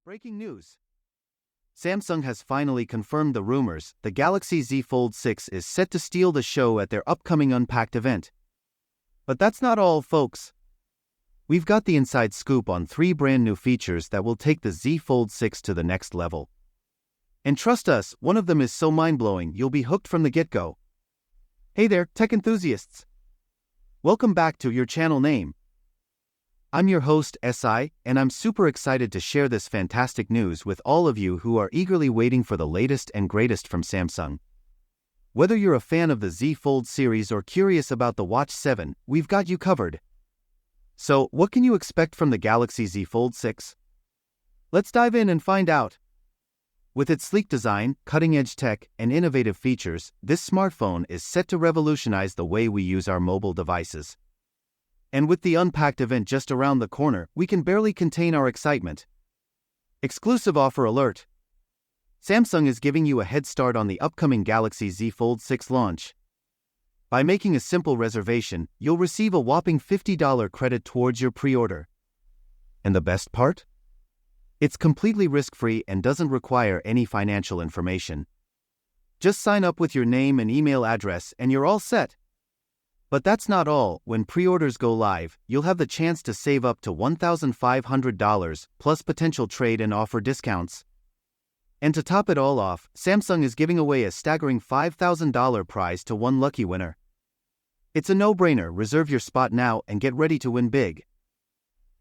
Breaking news. Samsung has finally confirmed the rumors the Galaxy Z Fold 6 is set to steal the show at their upcoming Unpacked event. But that's not all, folks. We've got the inside scoop on 3 brand new features that will take the Z Fold 6 to the next level. And trust us, one of them is so mind-blowing you'll be hooked from the get-go. Hey there, tech enthusiasts. Welcome back to your channel name. I'm your host, SI, and I'm super excited to share this fantastic news with all of you who are eagerly waiting for the latest and greatest from Samsung. Whether you're a fan of the Z Fold series or curious about the Watch 7, we've got you covered. So, what can you expect from the Galaxy Z Fold 6? Let's dive in and find out. With its sleek design, cutting-edge tech, and innovative features, this smartphone is set to revolutionize the way we use our mobile devices. And with the Unpacked event just around the corner, we can barely contain our excitement. Exclusive offer alert! Samsung is giving you a head start on the upcoming Galaxy Z Fold 6 launch. By making a simple reservation, you'll receive a whopping $50 credit towards your pre-order. And the best part? It's completely risk-free and doesn't require any financial information. Just sign up with your name and email address and you're all set. But that's not all. When pre-orders go live, you'll have the chance to save up to $1,500 plus potential trade and offer discounts. And to top it all off, Samsung is giving away a staggering $5,000 prize to one lucky winner. It's a no-brainer. Reserve your spot now and get ready to win big.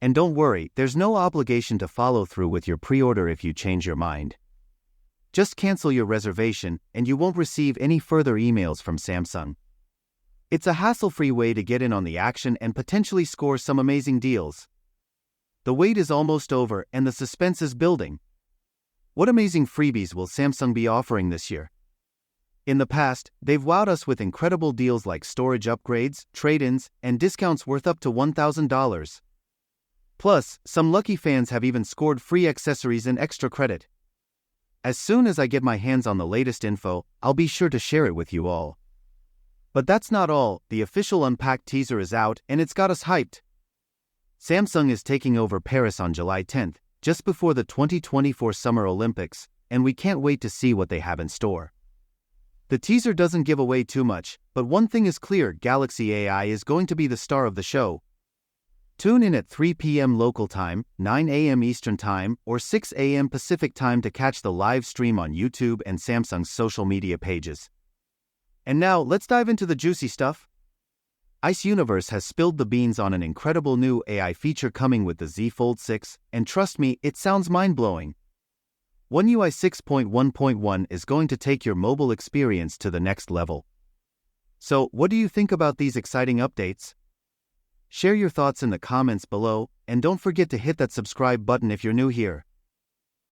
And don't worry, there's no obligation to follow through with your pre-order if you change your mind. Just cancel your reservation and you won't receive any further emails from Samsung. It's a hassle-free way to get in on the action and potentially score some amazing deals. The wait is almost over and the suspense is building. What amazing freebies will Samsung be offering this year? In the past, they've wowed us with incredible deals like storage upgrades, trade-ins, and discounts worth up to $1,000. Plus, some lucky fans have even scored free accessories and extra credit. As soon as I get my hands on the latest info, I'll be sure to share it with you all. But that's not all. The official Unpacked teaser is out and it's got us hyped. Samsung is taking over Paris on July 10th, just before the 2024 Summer Olympics, and we can't wait to see what they have in store. The teaser doesn't give away too much, but one thing is clear: Galaxy AI is going to be the star of the show. Tune in at 3 p.m. local time, 9 a.m. Eastern time, or 6 a.m. Pacific time to catch the live stream on YouTube and Samsung's social media pages. And now, let's dive into the juicy stuff. Ice Universe has spilled the beans on an incredible new AI feature coming with the Z Fold 6, and trust me, it sounds mind-blowing. One UI 6.1.1 is going to take your mobile experience to the next level. So, what do you think about these exciting updates? Share your thoughts in the comments below, and don't forget to hit that subscribe button if you're new here.